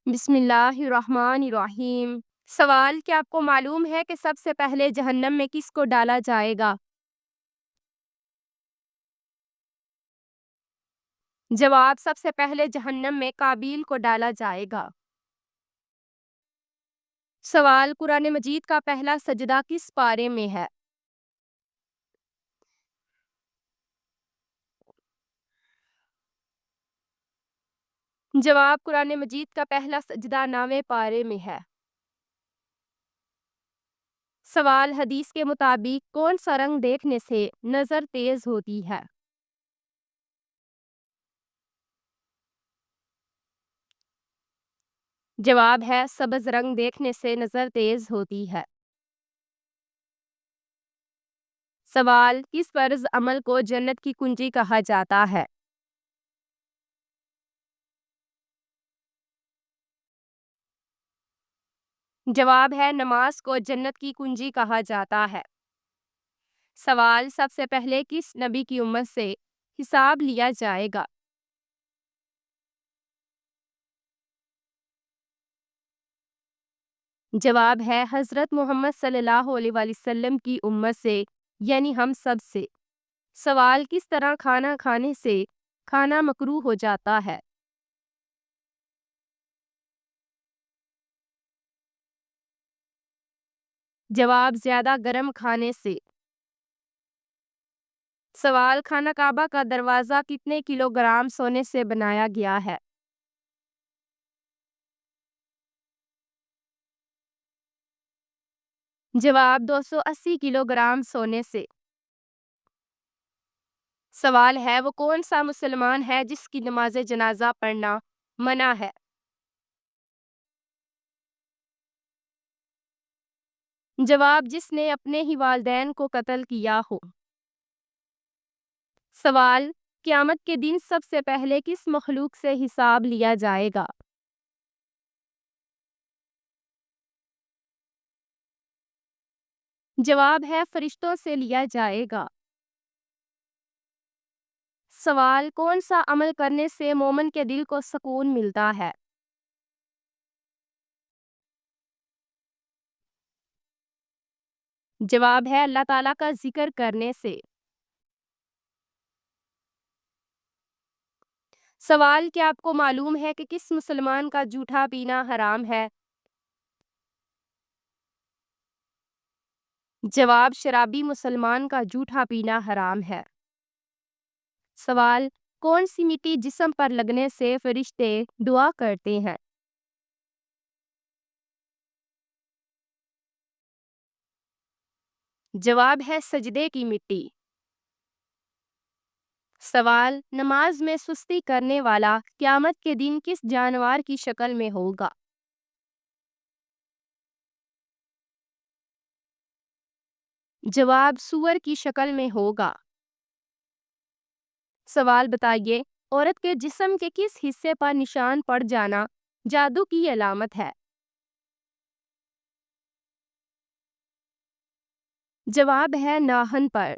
بسم اللہ الرحمن الرحیم۔ سوال: کیا آپ کو معلوم ہے کہ سب سے پہلے جہنم میں کس کو ڈالا جائے گا؟ جواب: سب سے پہلے جہنم میں قابیل کو ڈالا جائے گا۔ سوال: قرآن مجید کا پہلا سجدہ کس پارے میں ہے؟ جواب: قرآن مجید کا پہلا سجدہ 9ویں پارے میں ہے۔ سوال: حدیث کے مطابق کون سا رنگ دیکھنے سے نظر تیز ہوتی ہے؟ جواب ہے سبز رنگ دیکھنے سے نظر تیز ہوتی ہے۔ سوال: کس فرض عمل کو جنت کی کنجی کہا جاتا ہے؟ جواب ہے نماز کو جنت کی کنجی کہا جاتا ہے۔ سوال: سب سے پہلے کس نبی کی امت سے حساب لیا جائے گا؟ جواب ہے حضرت محمد صلی اللہ علیہ وآلہ وسلم کی امت سے، یعنی ہم سب سے۔ سوال: کس طرح کھانا کھانے سے کھانا مکروہ ہو جاتا ہے؟ جواب: زیادہ گرم کھانے سے۔ سوال: خانہ کعبہ کا دروازہ کتنے کلو گرام سونے سے بنایا گیا ہے؟ جواب: 280 کلو گرام سونے سے۔ سوال ہے وہ کون سا مسلمان ہے جس کی نماز جنازہ پڑھنا منع ہے؟ جواب: جس نے اپنے ہی والدین کو قتل کیا ہو۔ سوال: قیامت کے دن سب سے پہلے کس مخلوق سے حساب لیا جائے گا؟ جواب ہے فرشتوں سے لیا جائے گا۔ سوال: کون سا عمل کرنے سے مومن کے دل کو سکون ملتا ہے؟ جواب ہے اللہ تعالیٰ کا ذکر کرنے سے۔ سوال: کیا آپ کو معلوم ہے کہ کس مسلمان کا جھوٹا پینا حرام ہے؟ جواب: شرابی مسلمان کا جھوٹا پینا حرام ہے۔ سوال: کون سی مٹی جسم پر لگنے سے فرشتے دعا کرتے ہیں؟ جواب ہے سجدے کی مٹی۔ سوال: نماز میں سستی کرنے والا قیامت کے دن کس جانور کی شکل میں ہوگا؟ جواب: سور کی شکل میں ہوگا۔ سوال بتائیے، عورت کے جسم کے کس حصے پر نشان پڑ جانا جادو کی علامت ہے؟ جواب ہے ناخن پر۔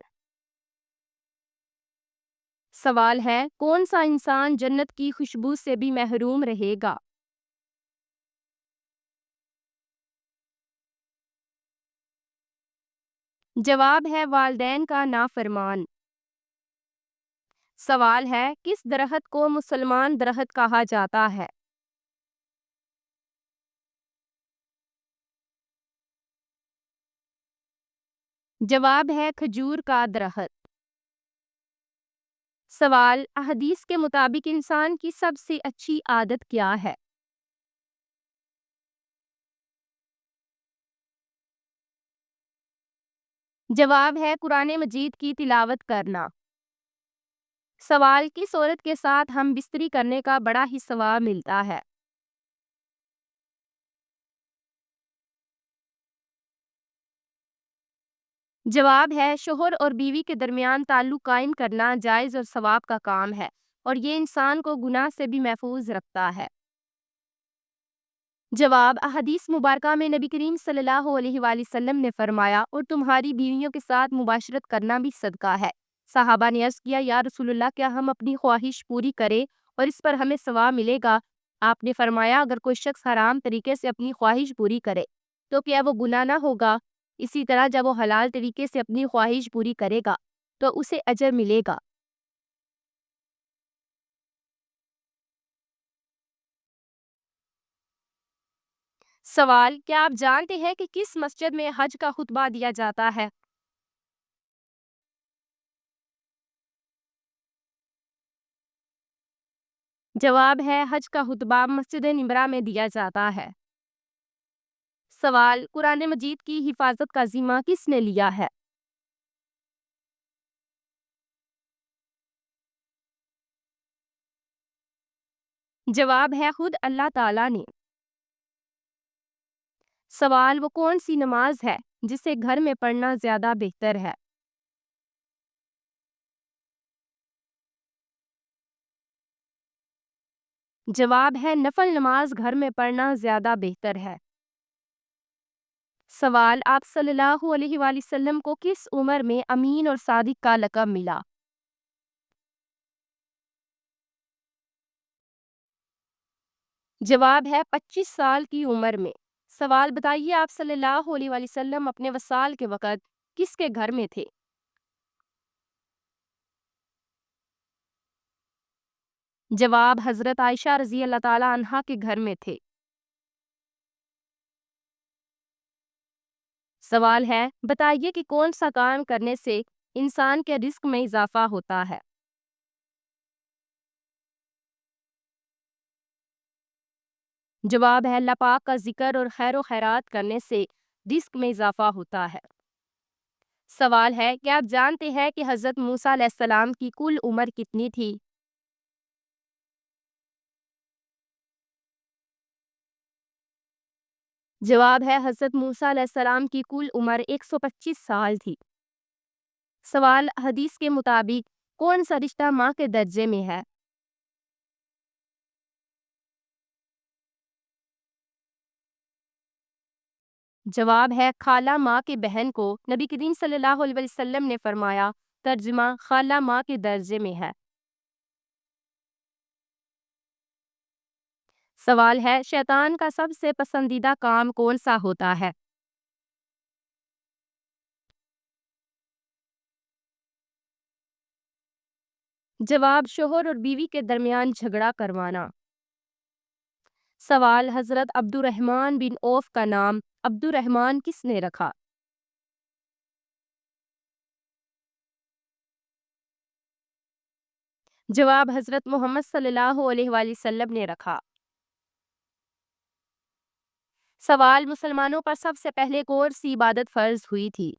سوال ہے کون سا انسان جنت کی خوشبو سے بھی محروم رہے گا؟ جواب ہے والدین کا نافرمان۔ سوال ہے کس درخت کو مسلمان درخت کہا جاتا ہے؟ جواب ہے کھجور کا درخت۔ سوال: احادیث کے مطابق انسان کی سب سے اچھی عادت کیا ہے؟ جواب ہے قرآن مجید کی تلاوت کرنا۔ سوال: کس عورت کے ساتھ ہم بستری کرنے کا بڑا ہی ثواب ملتا ہے؟ جواب ہے شوہر اور بیوی کے درمیان تعلق قائم کرنا جائز اور ثواب کا کام ہے، اور یہ انسان کو گناہ سے بھی محفوظ رکھتا ہے۔ جواب: احادیث مبارکہ میں نبی کریم صلی اللہ علیہ وآلہ وسلم نے فرمایا، اور تمہاری بیویوں کے ساتھ مباشرت کرنا بھی صدقہ ہے۔ صحابہ نے عرض کیا، یا رسول اللہ، کیا ہم اپنی خواہش پوری کریں اور اس پر ہمیں ثواب ملے گا؟ آپ نے فرمایا اگر کوئی شخص حرام طریقے سے اپنی خواہش پوری کرے تو کیا وہ گناہ نہ ہوگا؟ اسی طرح جب وہ حلال طریقے سے اپنی خواہش پوری کرے گا تو اسے اجر ملے گا۔ سوال: کیا آپ جانتے ہیں کہ کس مسجد میں حج کا خطبہ دیا جاتا ہے؟ جواب ہے حج کا خطبہ مسجد نمرہ میں دیا جاتا ہے۔ سوال: قرآن مجید کی حفاظت کا ذمہ کس نے لیا ہے؟ جواب ہے خود اللہ تعالیٰ نے۔ سوال: وہ کون سی نماز ہے جسے گھر میں پڑھنا زیادہ بہتر ہے؟ جواب ہے نفل نماز گھر میں پڑھنا زیادہ بہتر ہے۔ سوال: آپ صلی اللہ علیہ وآلہ وسلم کو کس عمر میں امین اور صادق کا لقب ملا؟ جواب ہے 25 سال کی عمر میں۔ سوال: بتائیے آپ صلی اللہ علیہ وآلہ وسلم اپنے وصال کے وقت کس کے گھر میں تھے؟ جواب: حضرت عائشہ رضی اللہ تعالیٰ عنہا کے گھر میں تھے۔ سوال ہے: بتائیے کہ کون سا کام کرنے سے انسان کے رزق میں اضافہ ہوتا ہے؟ جواب ہے اللہ پاک کا ذکر اور خیر و خیرات کرنے سے رزق میں اضافہ ہوتا ہے۔ سوال ہے: کیا آپ جانتے ہیں کہ حضرت موسیٰ علیہ السلام کی کل عمر کتنی تھی؟ جواب ہے حضرت موسیٰ علیہ السلام کی کل عمر 125 سال تھی۔ سوال: حدیث کے مطابق کون سا رشتہ ماں کے درجے میں ہے؟ جواب ہے خالہ ماں کے بہن کو نبی کریم صلی اللہ علیہ وسلم نے فرمایا، ترجمہ: خالہ ماں کے درجے میں ہے۔ سوال ہے: شیطان کا سب سے پسندیدہ کام کون سا ہوتا ہے؟ جواب: شوہر اور بیوی کے درمیان جھگڑا کروانا۔ سوال: حضرت عبد الرحمن بن عوف کا نام عبد الرحمن کس نے رکھا؟ جواب: حضرت محمد صلی اللہ علیہ وآلہ وسلم نے رکھا۔ سوال: مسلمانوں پر سب سے پہلے کون سی عبادت فرض ہوئی تھی؟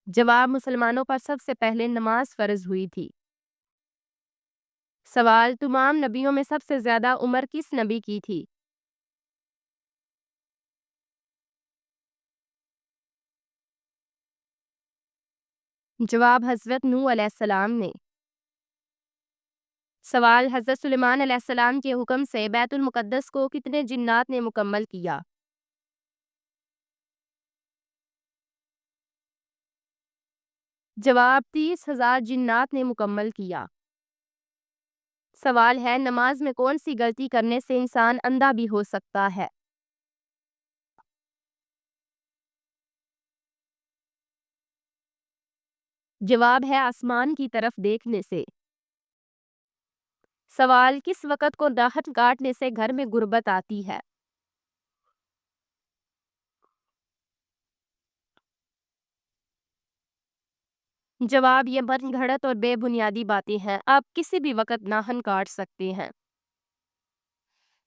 جواب: مسلمانوں پر سب سے پہلے نماز فرض ہوئی تھی۔ سوال: تمام نبیوں میں سب سے زیادہ عمر کس نبی کی تھی؟ جواب: حضرت نوح علیہ السلام نے۔ سوال: حضرت سلیمان علیہ السلام کے حکم سے بیت المقدس کو کتنے جنات نے مکمل کیا؟ جواب: 30,000 جنات نے مکمل کیا۔ سوال ہے: نماز میں کون سی غلطی کرنے سے انسان اندھا بھی ہو سکتا ہے؟ جواب ہے آسمان کی طرف دیکھنے سے۔ سوال: کس وقت کو داہت کاٹنے سے گھر میں غربت آتی ہے؟ جواب: یہ من گھڑت اور بے بنیادی باتیں ہیں، آپ کسی بھی وقت ناہن کاٹ سکتے ہیں۔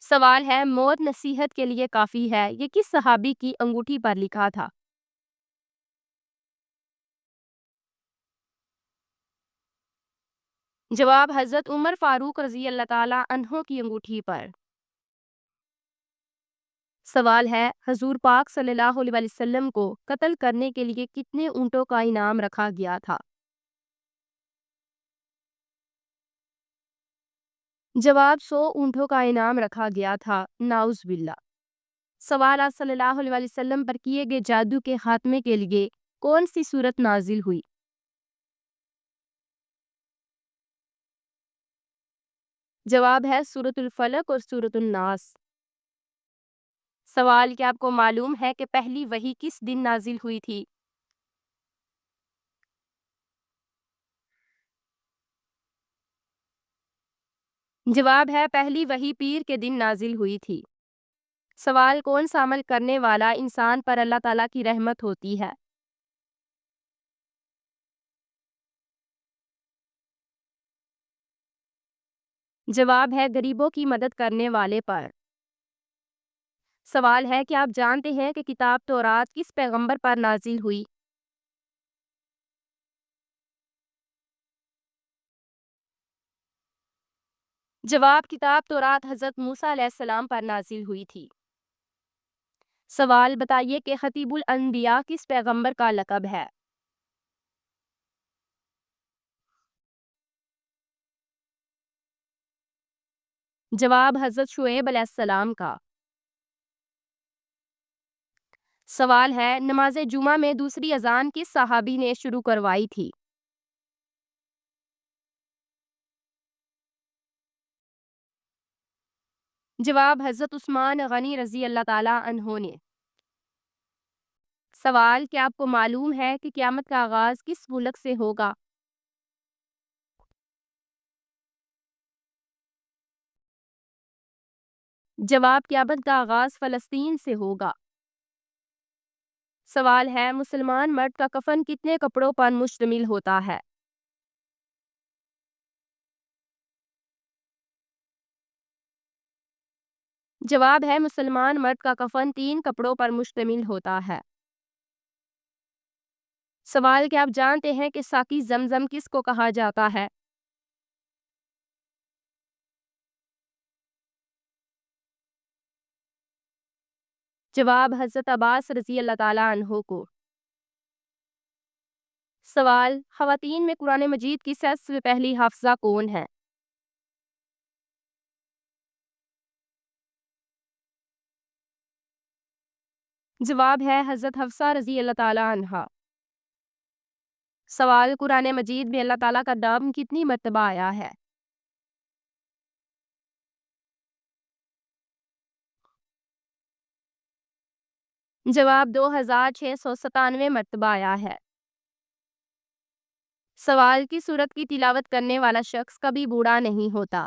سوال ہے: موت نصیحت کے لیے کافی ہے، یہ کس صحابی کی انگوٹھی پر لکھا تھا؟ جواب: حضرت عمر فاروق رضی اللہ تعالیٰ عنہ کی انگوٹھی پر۔ سوال ہے: حضور پاک صلی اللہ علیہ وآلہ وسلم کو قتل کرنے کے لیے کتنے اونٹوں کا انعام رکھا گیا تھا؟ جواب: 100 اونٹوں کا انعام رکھا گیا تھا، نعوذ باللہ۔ سوال: آپ صلی اللہ علیہ وآلہ وسلم پر کیے گئے جادو کے خاتمے کے لیے کون سی صورت نازل ہوئی؟ جواب ہے سورۃ الفلق اور سورۃ الناس۔ سوال: کیا آپ کو معلوم ہے کہ پہلی وحی کس دن نازل ہوئی تھی؟ جواب ہے پہلی وحی پیر کے دن نازل ہوئی تھی۔ سوال: کون سا عمل کرنے والا انسان پر اللہ تعالیٰ کی رحمت ہوتی ہے؟ جواب ہے غریبوں کی مدد کرنے والے پر۔ سوال ہے کہ آپ جانتے ہیں کہ کتاب تورات کس پیغمبر پر نازل ہوئی؟ جواب: کتاب تورات حضرت موسیٰ علیہ السلام پر نازل ہوئی تھی۔ سوال: بتائیے کہ خطیب الانبیاء کس پیغمبر کا لقب ہے؟ جواب: حضرت شعیب علیہ السلام کا۔ سوال ہے: نماز جمعہ میں دوسری اذان کس صحابی نے شروع کروائی تھی؟ جواب: حضرت عثمان غنی رضی اللہ تعالیٰ عنہ نے۔ سوال: کیا آپ کو معلوم ہے کہ قیامت کا آغاز کس ملک سے ہوگا؟ جواب: قیامت کا آغاز فلسطین سے ہوگا۔ سوال ہے: مسلمان مرد کا کفن کتنے کپڑوں پر مشتمل ہوتا ہے؟ جواب ہے مسلمان مرد کا کفن 3 کپڑوں پر مشتمل ہوتا ہے۔ سوال: کیا آپ جانتے ہیں کہ ساقی زمزم کس کو کہا جاتا ہے؟ جواب: حضرت عباس رضی اللہ تعالیٰ عنہ کو۔ سوال: خواتین میں قرآن مجید کی سب سے پہلی حافظہ کون ہے؟ جواب ہے حضرت حفصہ رضی اللہ تعالیٰ عنہا۔ سوال: قرآن مجید میں اللہ تعالیٰ کا نام کتنی مرتبہ آیا ہے؟ جواب: 2697 مرتبہ آیا ہے۔ سوال: کی سورت کی تلاوت کرنے والا شخص کبھی بوڑھا نہیں ہوتا؟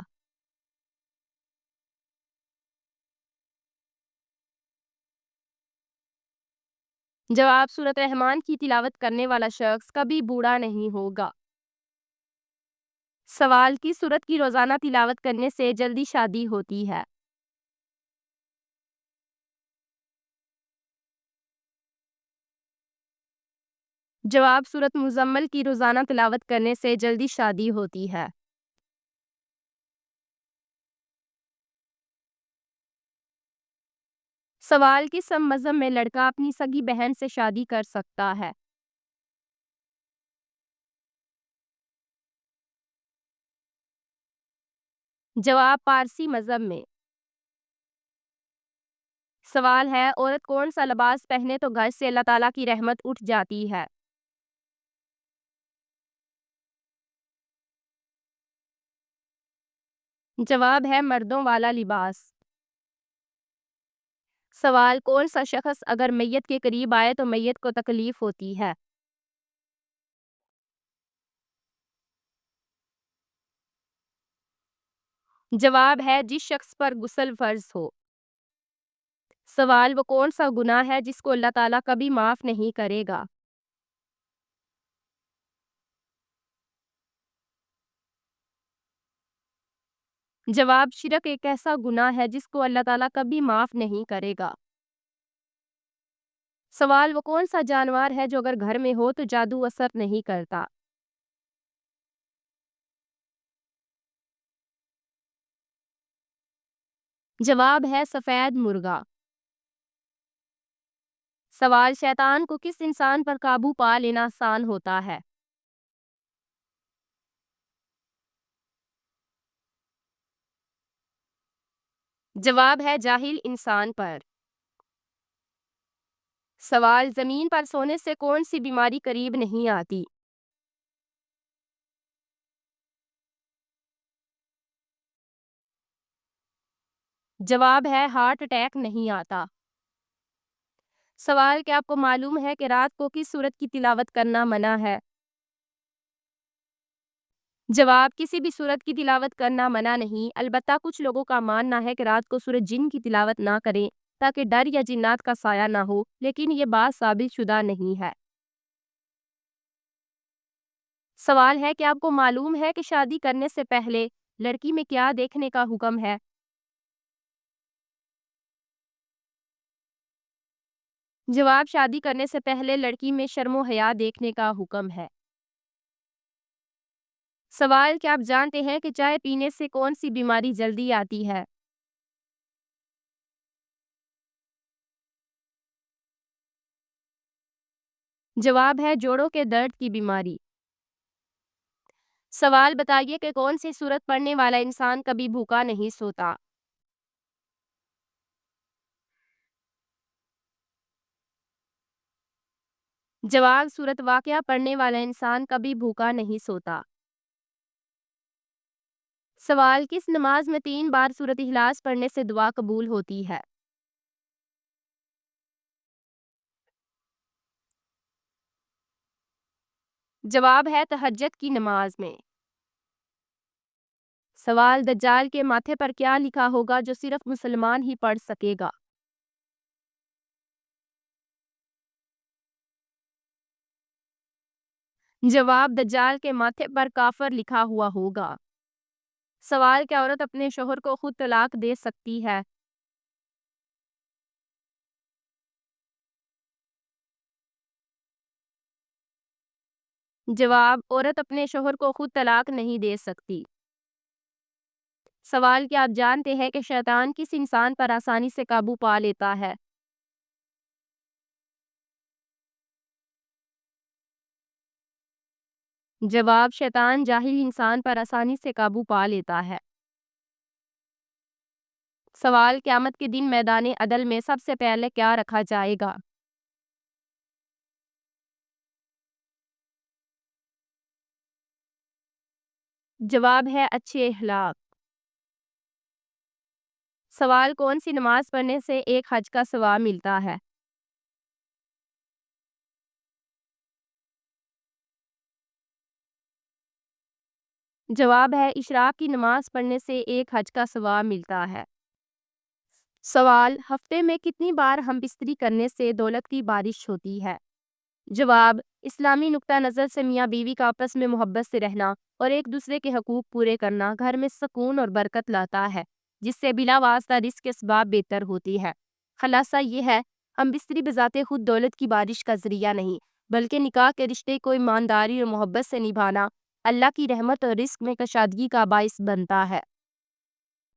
جواب: سورۃ رحمان کی تلاوت کرنے والا شخص کبھی بوڑھا نہیں ہوگا۔ سوال: کی سورت کی روزانہ تلاوت کرنے سے جلدی شادی ہوتی ہے؟ جواب: سورۃ مزمل کی روزانہ تلاوت کرنے سے جلدی شادی ہوتی ہے۔ سوال: کس مذہب میں لڑکا اپنی سگی بہن سے شادی کر سکتا ہے؟ جواب: پارسی مذہب میں۔ سوال ہے: عورت کون سا لباس پہنے تو گھر سے اللہ تعالیٰ کی رحمت اٹھ جاتی ہے؟ جواب ہے مردوں والا لباس۔ سوال: کون سا شخص اگر میت کے قریب آئے تو میت کو تکلیف ہوتی ہے؟ جواب ہے جس شخص پر غسل فرض ہو۔ سوال: وہ کون سا گناہ ہے جس کو اللہ تعالیٰ کبھی معاف نہیں کرے گا؟ جواب: شرک ایک ایسا گناہ ہے جس کو اللہ تعالیٰ کبھی معاف نہیں کرے گا۔ سوال: وہ کون سا جانور ہے جو اگر گھر میں ہو تو جادو اثر نہیں کرتا؟ جواب ہے سفید مرغا۔ سوال: شیطان کو کس انسان پر قابو پا لینا آسان ہوتا ہے؟ جواب ہے جاہل انسان پر۔ سوال: زمین پر سونے سے کون سی بیماری قریب نہیں آتی؟ جواب ہے ہارٹ اٹیک نہیں آتا۔ سوال کیا آپ کو معلوم ہے کہ رات کو کس سورت کی تلاوت کرنا منع ہے؟ جواب کسی بھی سورت کی تلاوت کرنا منع نہیں، البتہ کچھ لوگوں کا ماننا ہے کہ رات کو سورت جن کی تلاوت نہ کریں تاکہ ڈر یا جنات کا سایہ نہ ہو، لیکن یہ بات ثابت شدہ نہیں ہے۔ سوال ہے کہ آپ کو معلوم ہے کہ شادی کرنے سے پہلے لڑکی میں کیا دیکھنے کا حکم ہے؟ جواب شادی کرنے سے پہلے لڑکی میں شرم و حیا دیکھنے کا حکم ہے۔ سوال کیا آپ جانتے ہیں کہ چائے پینے سے کون سی بیماری جلدی آتی ہے؟ جواب ہے جوڑوں کے درد کی بیماری۔ سوال بتائیے کہ کون سی سورت پڑھنے والا انسان کبھی بھوکا نہیں سوتا؟ جواب سورت واقعہ پڑھنے والا انسان کبھی بھوکا نہیں سوتا۔ سوال کس نماز میں 3 بار سورت اخلاص پڑھنے سے دعا قبول ہوتی ہے؟ جواب ہے تہجد کی نماز میں۔ سوال دجال کے ماتھے پر کیا لکھا ہوگا جو صرف مسلمان ہی پڑھ سکے گا؟ جواب دجال کے ماتھے پر کافر لکھا ہوا ہوگا۔ سوال کیا عورت اپنے شوہر کو خود طلاق دے سکتی ہے؟ جواب عورت اپنے شوہر کو خود طلاق نہیں دے سکتی۔ سوال کیا آپ جانتے ہیں کہ شیطان کس انسان پر آسانی سے قابو پا لیتا ہے؟ جواب شیطان جاہل انسان پر آسانی سے قابو پا لیتا ہے۔ سوال قیامت کے دن میدان عدل میں سب سے پہلے کیا رکھا جائے گا؟ جواب ہے اچھے اخلاق۔ سوال کون سی نماز پڑھنے سے ایک حج کا ثواب ملتا ہے؟ جواب ہے اشراق کی نماز پڑھنے سے ایک حج کا ثواب ملتا ہے۔ سوال ہفتے میں کتنی بار ہم بستری کرنے سے دولت کی بارش ہوتی ہے؟ جواب اسلامی نقطہ نظر سے میاں بیوی کا آپس میں محبت سے رہنا اور ایک دوسرے کے حقوق پورے کرنا گھر میں سکون اور برکت لاتا ہے، جس سے بلا واسطہ رزق کے اسباب بہتر ہوتی ہے۔ خلاصہ یہ ہے، ہم بستری بذات خود دولت کی بارش کا ذریعہ نہیں، بلکہ نکاح کے رشتے کو ایمانداری اور محبت سے نبھانا اللہ کی رحمت اور رزق میں کشادگی کا باعث بنتا ہے۔